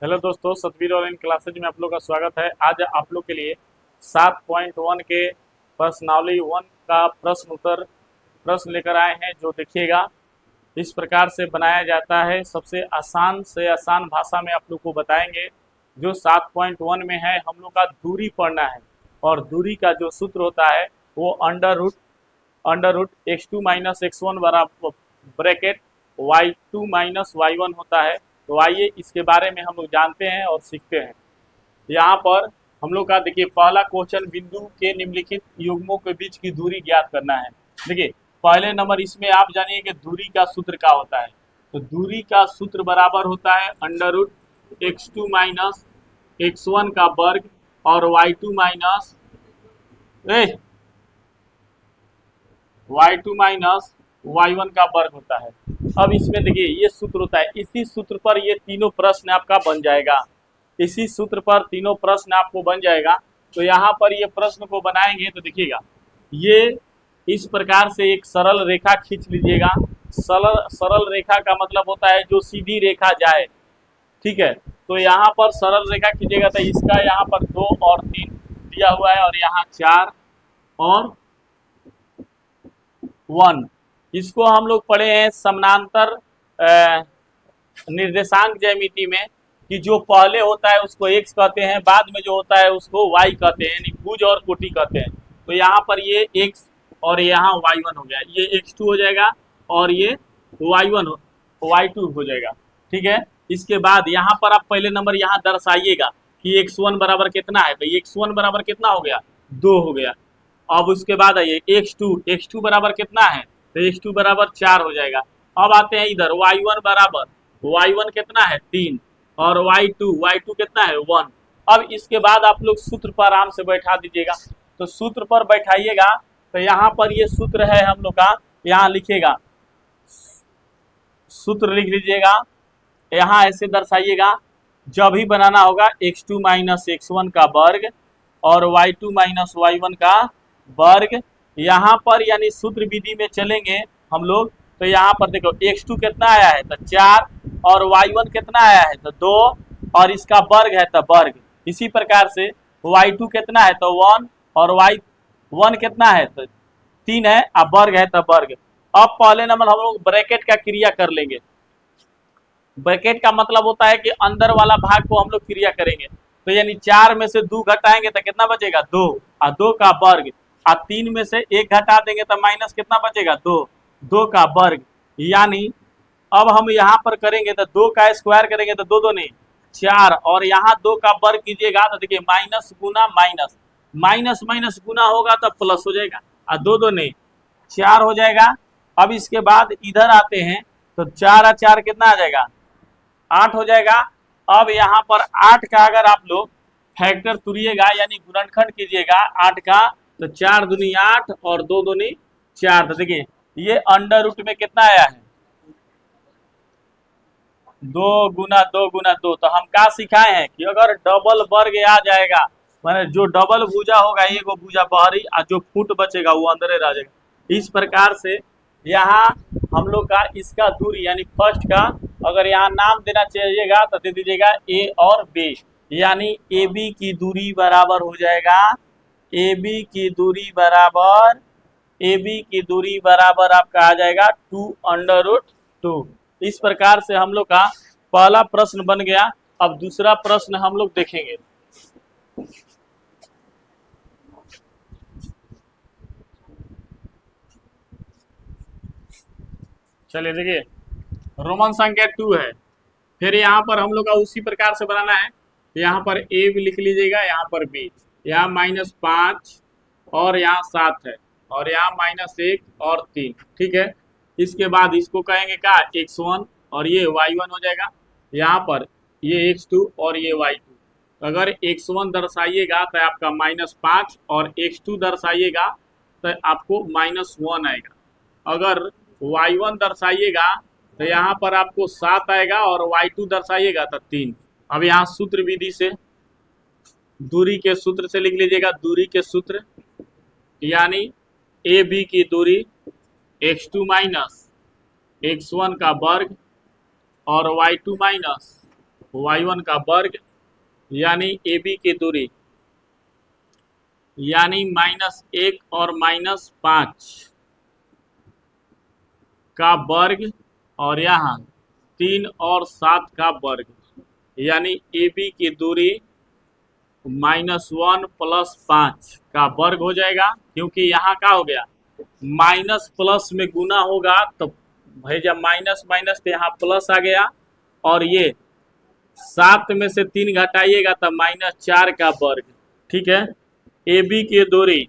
Hello दोस्तों, Satveer online classes में आप लोग का स्वागत है। आज आप लोग के लिए 7.1 के पर्सनावली 1 का प्रश्न लेकर आए हैं, जो देखिएगा इस प्रकार से बनाया जाता है। सबसे आसान से आसान भाषा में आप लोग को बताएंगे। जो 7.1 में है, हम लोग का दूरी पढ़ना है और दूरी का जो सूत्र होता है वो under root x2 minus x1 बराबर ब्रैकेट y2 माइनस y1 होता है। तो आइए इसके बारे में हम लोग जानते हैं और सीखते हैं। यहाँ पर हम लोग का देखिए पहला क्वेश्चन, बिंदु के निम्नलिखित युग्मों के बीच की दूरी ज्ञात करना है। देखिए पहले नंबर इसमें आप जानिए कि दूरी का सूत्र क्या होता है। तो दूरी का सूत्र बराबर होता है under root x2 minus x1 का वर्ग और y2 माइनस y1 का वर्ग होता है। अब इसमें देखिए ये सूत्र होता है, इसी सूत्र पर ये तीनों प्रश्न आपका बन जाएगा। इसी सूत्र पर तीनों प्रश्न आपको बन जाएगा। तो यहाँ पर ये प्रश्न को बनाएंगे तो देखिएगा, ये इस प्रकार से एक सरल रेखा खींच लीजिएगा। सरल रेखा का मतलब होता है जो सीधी रेखा जाए, ठीक है। तो यहाँ पर सरल रेखा खींचेगा तो इसका यहाँ पर 2 और 3 दिया हुआ है और यहाँ 4 और 1। इसको हम लोग पढ़े हैं समानांतर निर्देशांक ज्यामिति में कि जो पहले होता है उसको x कहते हैं, बाद में जो होता है उसको y कहते हैं, यानी भुज और कोटि कहते हैं। तो यहाँ पर ये x और यहाँ y1 हो गया, ये x2 हो जाएगा और ये y2 हो जाएगा, ठीक है। इसके बाद यहाँ पर आप पहले नंबर यहाँ दर्शाइएगा कि x1 बराबर कितना है। तो x1 बराबर कितना हो गया, 2 हो गया। अब उसके बाद आइए x2 बराबर कितना है, तो x2 बराबर 4 हो जाएगा। अब आते हैं इधर y1 कितना है, 3 और y2 कितना है, 1। अब इसके बाद आप लोग सूत्र पर आराम से बैठा दीजिएगा। तो सूत्र पर बैठाइएगा तो यहाँ पर ये सूत्र है हम लोग का, यहाँ लिखिएगा, सूत्र लिख लीजिएगा। यहाँ ऐसे दर्शाइएगा, जब भी बनाना होगा x2 माइनस x1 का वर्ग और y2 माइनस y1 का वर्ग। यहाँ पर यानी सूत्र विधि में चलेंगे हम लोग। तो यहाँ पर देखो x2 कितना आया है, तो 4 और y1 कितना आया है, तो 2 और इसका वर्ग है तो वर्ग। इसी प्रकार से y2 कितना है, तो 1 और y1 कितना है, तो 3 है, अब वर्ग है तो वर्ग। अब पहले नंबर हम लोग ब्रैकेट का क्रिया कर लेंगे। ब्रैकेट का मतलब होता है कि अंदर वाला भाग को हम लोग क्रिया करेंगे। तो यानी 4 में से 2 घटाएंगे तो कितना बचेगा, 2 और 2 का वर्ग। और 3 में से 1 घटा देंगे तो माइनस कितना बचेगा, 2 का वर्ग। यानी अब हम यहाँ पर करेंगे तो 2 का स्क्वायर करेंगे तो 2 2 नहीं 4 और यहाँ 2 का वर्ग कीजिएगा तो देखिए माइनस गुना माइनस, माइनस गुना होगा तो प्लस हो जाएगा और 2 2 नहीं 4 हो जाएगा। अब इसके बाद इधर आते हैं तो 4 और 4 कितना आ जाएगा, 8 हो जाएगा। अब यहाँ पर 8 का अगर आप लोग फैक्टर तुरिएगा यानी गुणनखंड कीजिएगा 8 का, तो 4 दूनी 8 और 2 दूनी 4। तो देखिए ये अंडर रूट में कितना आया है, 2 गुना 2। तो हम क्या सिखाए हैं कि अगर डबल वर्ग आ जाएगा, माने जो डबल भुजा होगा एगो भुजा बाहरी और जो फुट बचेगा वो अंदर रह जाएगा। इस प्रकार से यहाँ हम लोग का इसका दूरी यानी फर्स्ट का अगर यहाँ नाम देना चाहिएगा तो दे दीजिएगा ए और बी, यानी ए बी की दूरी बराबर हो जाएगा, ए बी की दूरी बराबर आपका आ जाएगा 2√2। इस प्रकार से हम लोग का पहला प्रश्न बन गया। अब दूसरा प्रश्न हम लोग देखेंगे। चलिए देखिए, रोमन संख्या 2 है। फिर यहाँ पर हम लोग का उसी प्रकार से बनाना है। यहाँ पर ए भी लिख लीजिएगा, यहाँ पर बी, यहाँ -5 और यहाँ 7 है और यहाँ -1 और 3, ठीक है। इसके बाद इसको कहेंगे क्या, x1 और ये y1 हो जाएगा। यहाँ पर ये x2 और ये y2। अगर x1 दर्शाइएगा तो आपका -5 और x2 दर्शाइएगा तो आपको -1 आएगा। अगर y1 दर्शाइएगा तो यहाँ पर आपको 7 आएगा और y2 दर्शाइएगा तो 3। अब यहाँ सूत्र विधि से दूरी के सूत्र से लिख लीजिएगा, दूरी के सूत्र यानी ए बी की दूरी x2 माइनस x1 का वर्ग और y2 माइनस y1 का वर्ग यानी AB की दूरी यानी -1 और -5 का वर्ग और यहाँ 3 और 7 का वर्ग यानी AB की दूरी -1 + 5 का वर्ग हो जाएगा, क्योंकि यहाँ का हो गया माइनस प्लस में गुना होगा तो भाई जब माइनस माइनस तो यहाँ प्लस आ गया, और ये 7 में से 3 घटाइएगा तो -4 का वर्ग। ठीक है, AB की दूरी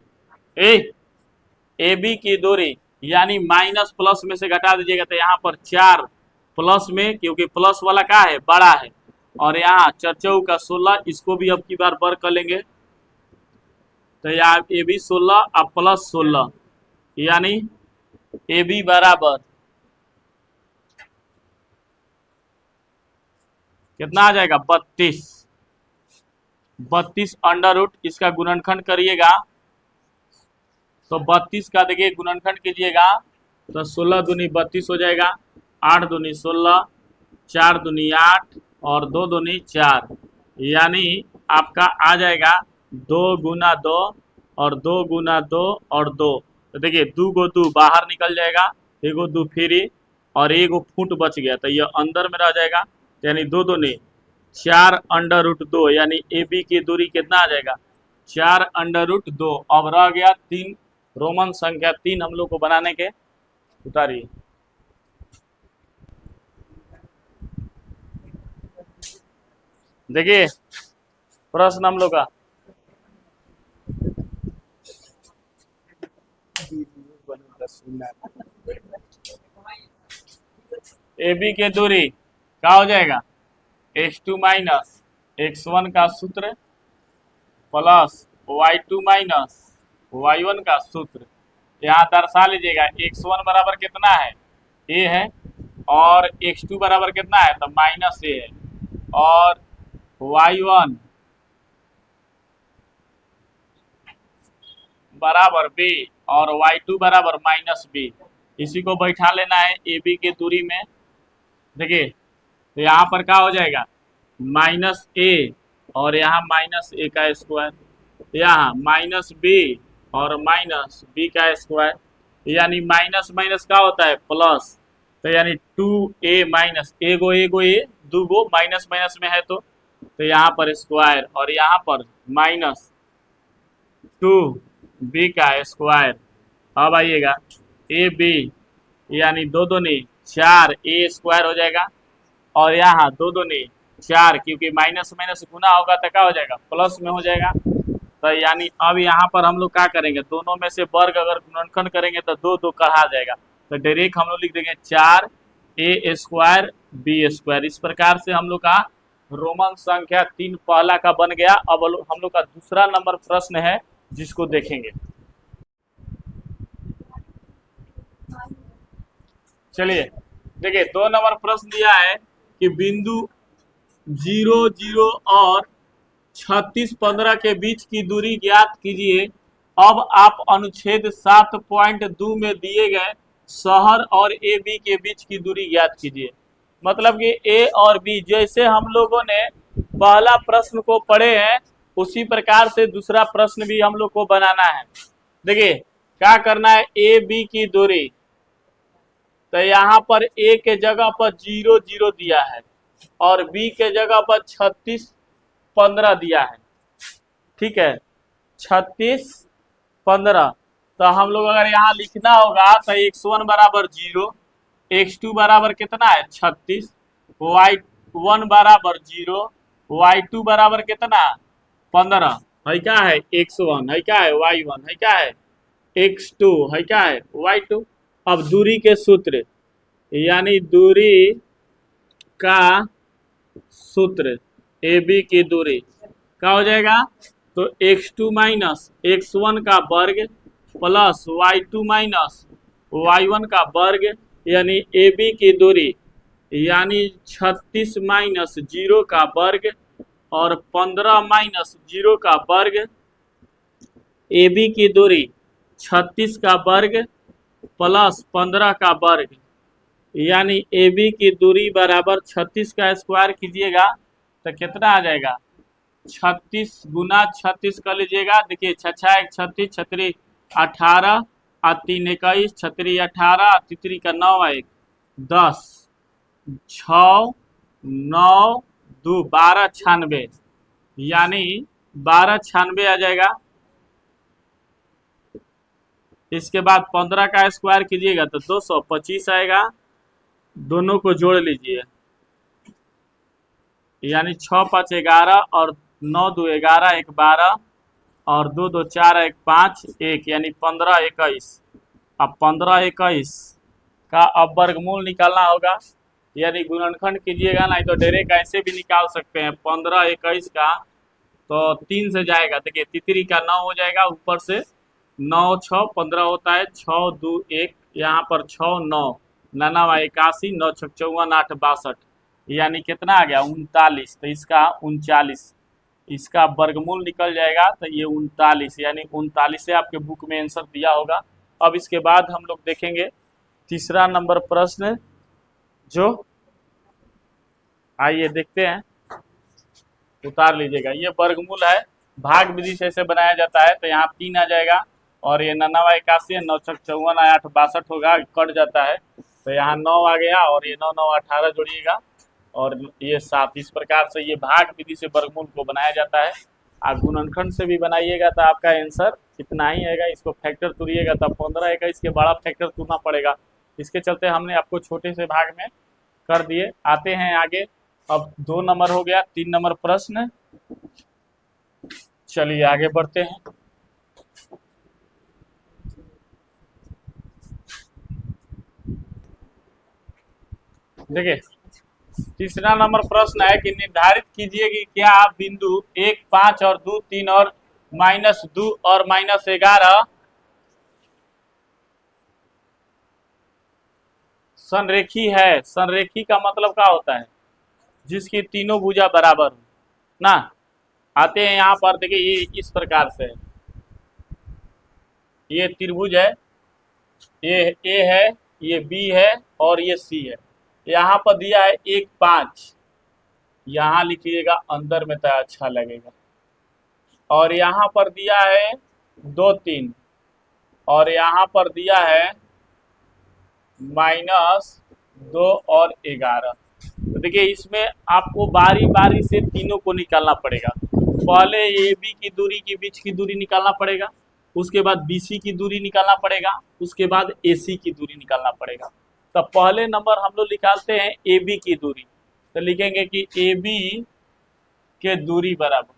AB की दूरी यानी माइनस प्लस में से घटा दीजिएगा तो यहाँ पर 4 प्लस में, क्योंकि प्लस वाला का है बड़ा है, और यहाँ 4 चौक का 16, इसको भी अब की बार वर्ग कर लेंगे तो यहाँ AB 16 और प्लस 16 यानी AB बराबर कितना आ जाएगा 32 अंडर रूट, इसका गुणनखंड करिएगा तो 32 का देखिए गुणनखंड कीजिएगा तो 16 दूनी 32 हो जाएगा, 8 दूनी 16, 4 दूनी 8 और 2 दूनी 4, यानी आपका आ जाएगा 2 गुना 2 और 2 गुना 2 और 2। तो देखिए 2 गो 2 बाहर निकल जाएगा, एगो 2 फ्री और एगो फुट बच गया तो ये अंदर में रह जाएगा, यानी 2 दूनी 4 अंडर रूट 2, यानी AB की दूरी कितना आ जाएगा 4 अंडर रूट 2। अब रह गया 3, रोमन संख्या 3 हम लोग को बनाने के, उतारिए। देखिए प्रश्न हम लोग का AB की दूरी क्या हो जाएगा x2 माइनस x1 का सूत्र प्लस y2 माइनस y1 का सूत्र। यहाँ दर्शा लीजिएगा x1 बराबर कितना है a है, और x2 बराबर कितना है तो -a है, और y1 बराबर b और y2 बराबर -b। इसी को बैठा लेना है AB की दूरी में। देखिए तो यहाँ पर क्या हो जाएगा -a और यहाँ -a का स्क्वायर, यहाँ -b और -b का स्क्वायर, यानी माइनस माइनस क्या होता है प्लस, तो यानी 2a माइनस एगो एगो ए दो गो माइनस माइनस में है तो यहाँ पर स्क्वायर और यहाँ पर -2b का स्क्वायर। अब आइएगा AB यानी 2 दूनी 4 a स्क्वायर हो जाएगा, और यहाँ 2 दूनी 4, क्योंकि माइनस माइनस गुना होगा तो क्या हो जाएगा प्लस में हो जाएगा। तो यानी अब यहाँ पर हम लोग क्या करेंगे, दोनों में से वर्ग अगर गुणनखंड करेंगे तो 2 2 कहा जाएगा, तो डायरेक्ट हम लोग लिख देंगे 4a स्क्वायर b स्क्वायर। इस प्रकार से हम लोग का रोमन संख्या 3 पहला का बन गया। अब हम लोग का दूसरा नंबर प्रश्न है जिसको देखेंगे। चलिए देखिए 2 नंबर प्रश्न दिया है कि बिंदु 0 0 और 36 15 के बीच की दूरी ज्ञात कीजिए। अब आप अनुच्छेद 7.2 में दिए गए शहर और AB के बीच की दूरी ज्ञात कीजिए। मतलब कि A और B जैसे हम लोगों ने पहला प्रश्न को पढ़े हैं उसी प्रकार से दूसरा प्रश्न भी हम लोग को बनाना है। देखिए क्या करना है, AB की दूरी तो यहाँ पर A के जगह पर 0 0 दिया है और B के जगह पर 36 15 दिया है। ठीक है 36 15, तो हम लोग अगर यहाँ लिखना होगा तो x1 बराबर 0, x2 बराबर कितना है 36, y1 बराबर 0, y2 बराबर कितना 15 है, क्या है x1 है, क्या है y1 है, क्या है x2 है, क्या है y2। अब दूरी के सूत्र यानी दूरी का सूत्र AB की दूरी क्या हो जाएगा, तो x2 माइनस x1 का वर्ग प्लस y2 माइनस y1 का वर्ग, यानी AB की दूरी यानी 36 माइनस 0 का वर्ग और 15 माइनस 0 का वर्ग। AB की दूरी 36 का वर्ग प्लस 15 का वर्ग, यानी AB की दूरी बराबर 36 का स्क्वायर कीजिएगा तो कितना आ जाएगा 36 गुना 36 कर लीजिएगा। देखिए 6 1 36, छतरी 18 और 3 21, छतरी 18, तितरी का 9 1 10, 6 9 2 12 96, यानी 12 96 आ जाएगा। इसके बाद 15 का स्क्वायर कीजिएगा तो 225 आएगा। दोनों को जोड़ लीजिए, यानी 6 5 11 और 9 2 11, 1 12 और 2 2 4 1 5 1, यानी 15 21। अब 15 21 का अब वर्गमूल निकालना होगा, यानी गुणनखंड कीजिएगा, नहीं तो डायरेक्ट ऐसे भी निकाल सकते हैं। 15 21 का तो 3 से जाएगा, देखिए तितरी का 9 हो जाएगा, ऊपर से 9 6 15 होता है, 6 2 1, यहाँ पर 6 9 9 81, 9 6 54, 8 62, यानी कितना आ गया 39। तो इसका 39, इसका वर्गमूल निकल जाएगा तो ये 39, यानी 39 से आपके बुक में आंसर दिया होगा। अब इसके बाद हम लोग देखेंगे तीसरा नंबर प्रश्न, जो आइए देखते हैं। उतार लीजिएगा, ये वर्गमूल है, भाग विधि से ऐसे बनाया जाता है। तो यहाँ 3 आ जाएगा और ये 9 81, 9 6 54, 8 62 होगा, कट जाता है। तो यहाँ 9 आ गया और ये 9 9 18 जोड़िएगा और ये 7। इस प्रकार से ये भाग विधि से वर्गमूल को बनाया जाता है। आप गुणनखंड से भी बनाइएगा तो आपका आंसर इतना ही आएगा। इसको फैक्टर तुरिएगा तब 15 21 के बड़ा फैक्टर तुरना पड़ेगा। इसके चलते हमने आपको छोटे से भाग में कर दिए। आते हैं आगे, अब 2 नंबर हो गया, 3 नंबर प्रश्न। चलिए आगे बढ़ते हैं। देखिए तीसरा नंबर प्रश्न है कि निर्धारित कीजिए कि क्या बिंदु 1 5 और 2 3 और -2 और -11 संरेखी है। संरेखी का मतलब क्या होता है, जिसकी तीनों भुजा बराबर हो ना। आते हैं यहाँ पर, देखिए ये इस प्रकार से है, ये त्रिभुज है, ये ए है, ये बी है और ये सी है। यहाँ पर दिया है 1 5, यहाँ लिखिएगा अंदर में तो अच्छा लगेगा। और यहाँ पर दिया है 2 3 और यहाँ पर दिया है -2 और 11। तो देखिए इसमें आपको बारी बारी से तीनों को निकालना पड़ेगा। पहले ए बी की दूरी के बीच की दूरी निकालना पड़ेगा, उसके बाद बी सी की दूरी निकालना पड़ेगा, उसके बाद ए सी की दूरी निकालना पड़ेगा। तो पहले नंबर हम लोग निकालते हैं ए बी की दूरी। तो लिखेंगे कि ए बी के दूरी बराबर,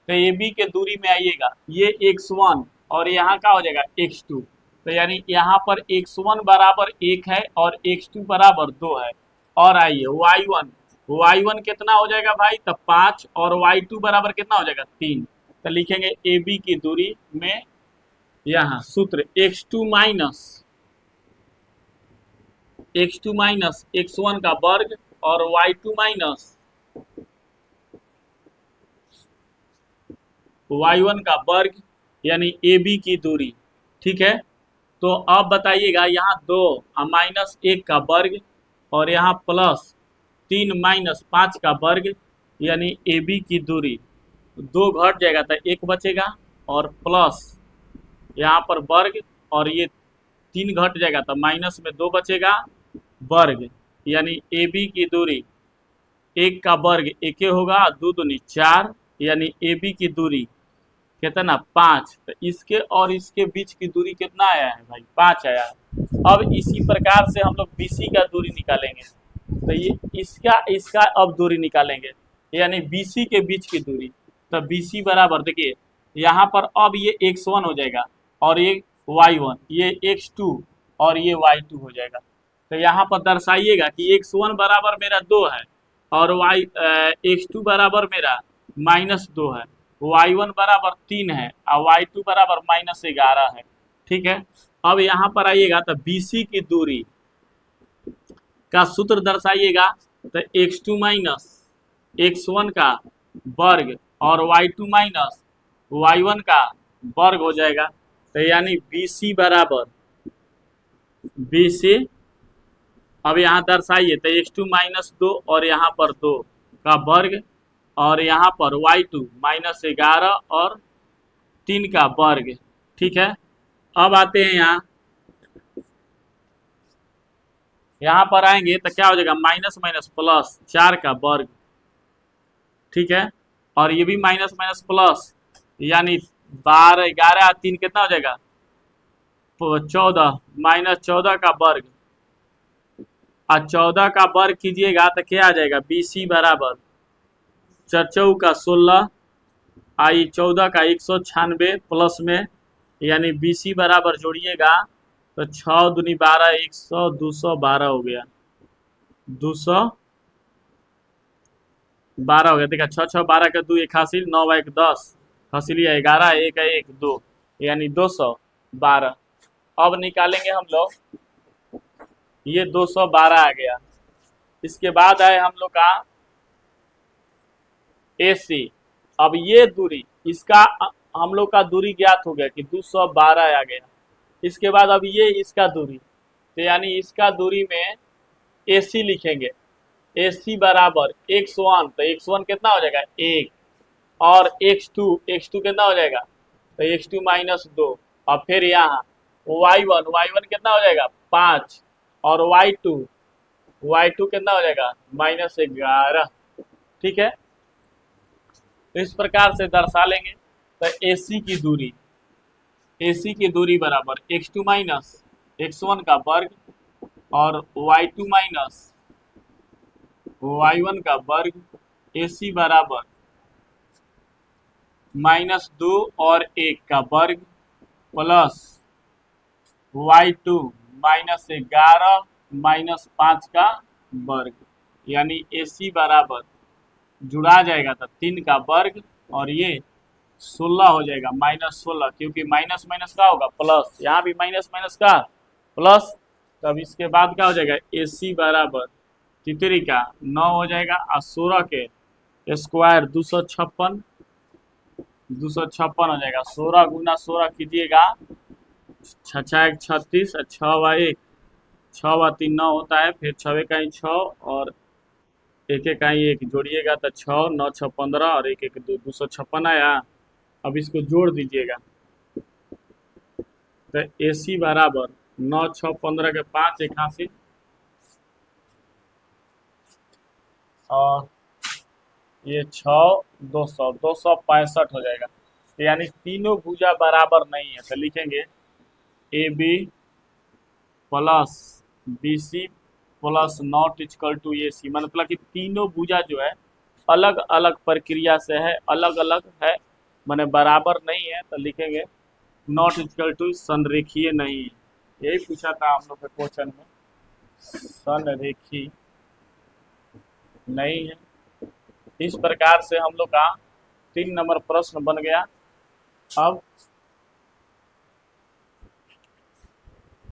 तो ए बी के दूरी में आइएगा, ये x1 और यहाँ का हो जाएगा x2। तो यानी यहाँ पर x1 बराबर 1 है और x2 बराबर 2 है। और आइए y1 कितना हो जाएगा भाई, तो 5 और y2 बराबर कितना हो जाएगा 3। तो लिखेंगे ए बी की दूरी में यहाँ सूत्र x2 माइनस x1 का वर्ग और y2 माइनस y1 का वर्ग, यानी ए बी की दूरी। ठीक है, तो अब बताइएगा यहाँ 2 -1 का वर्ग और यहाँ +3 -5 का वर्ग, यानी ए बी की दूरी। 2 घट जाएगा तो 1 बचेगा और प्लस यहाँ पर वर्ग और ये 3 घट जाएगा तो माइनस में 2 बचेगा वर्ग, यानी ए बी की दूरी 1 का वर्ग 1 होगा, 2 दूनी 4, यानी ए बी की दूरी कितना 5। तो इसके और इसके बीच की दूरी कितना आया है भाई, 5 आया है। अब इसी प्रकार से हम लोग बी सी का दूरी निकालेंगे। तो ये इसका अब दूरी निकालेंगे, यानी बी सी के बीच की दूरी। तो बी सी बराबर, देखिए यहाँ पर अब ये x1 हो जाएगा और ये y1, ये x2 और ये y2 हो जाएगा। तो यहाँ पर दर्शाइएगा कि x1 बराबर मेरा 2 है और x2 बराबर मेरा -2 है, y1 बराबर 3 है और y2 बराबर -11 है। ठीक है, अब यहाँ पर आइएगा तो BC की दूरी का सूत्र दर्शाइएगा। तो x2 माइनस x1 का वर्ग और y2 माइनस y1 का वर्ग हो जाएगा। तो यानी BC बराबर BC, अब यहाँ दर्शाइए तो x2 -2 और यहाँ पर 2 का वर्ग और यहाँ पर y2 -11 और 3 का वर्ग। ठीक है, अब आते हैं यहाँ पर आएंगे तो क्या हो जाएगा, माइनस माइनस प्लस 4 का वर्ग। ठीक है, और ये भी माइनस माइनस प्लस, यानी 12 11 3 कितना हो जाएगा, 14 -14 का वर्ग। और 14 का वर्ग कीजिएगा तो क्या आ जाएगा, BC बराबर 4 का 16 आई 14 का 196 प्लस में, यानी BC बराबर जोड़िएगा तो 6 दूनी 12 100 212 हो गया, 212 हो गया। देखा 6 6 12 का 2 81, 9 1 10, हसीलिया 11 1 1 2, यानी 212। अब निकालेंगे हम लोग, ये 212 आ गया। इसके बाद है हम लोग का AC। अब ये दूरी, इसका हम लोग का दूरी ज्ञात हो गया कि 212 आ गया। इसके बाद अब ये इसका दूरी, तो यानी इसका दूरी में AC लिखेंगे। AC बराबर x1, तो x1 कितना हो जाएगा 1, और x2 कितना हो जाएगा, तो x2 -2, और फिर यहाँ y1 कितना हो जाएगा 5, और y2 कितना हो जाएगा -11। ठीक है, तो इस प्रकार से दर्शा लेंगे। तो AC की दूरी बराबर x2 -x1 का वर्ग और y2 y1 का वर्ग, AC बराबर -2 और 1 का वर्ग प्लस y2 -11 -5 का वर्ग, यानी AC बराबर जुड़ा जाएगा तो 3 का वर्ग, और ये 16 हो जाएगा -16, क्योंकि माइनस माइनस का होगा प्लस, यहाँ भी माइनस माइनस का प्लस। तब इसके बाद क्या हो जाएगा, AC बराबर तितरी का 9 हो जाएगा, और 16 के स्क्वायर 256 हो जाएगा। 16 गुना 16 कीजिएगा, 6 1 36, 6 1 6 3 9 होता है, फिर 6 का ही 6 और 1 का ही 1 जोड़िएगा तो 6 9 6 15 और 1 1 2, 256 आया। अब इसको जोड़ दीजिएगा तो AC बराबर 9 6 15 के 5 81, और ये 6 265 हो जाएगा। तो यानी तीनों भुजा बराबर नहीं है, तो लिखेंगे AB plus BC plus not equal to AC, मतलब कि तीनों भुजा जो है अलग अलग प्रक्रिया से है, अलग अलग है, माने बराबर नहीं है, तो लिखेंगे नॉट इक्वल टू संरेखीय नहीं है। यही पूछा था हम लोग के क्वेश्चन में, संरेखी नहीं है। इस प्रकार से हम लोग का 3 नंबर प्रश्न बन गया। अब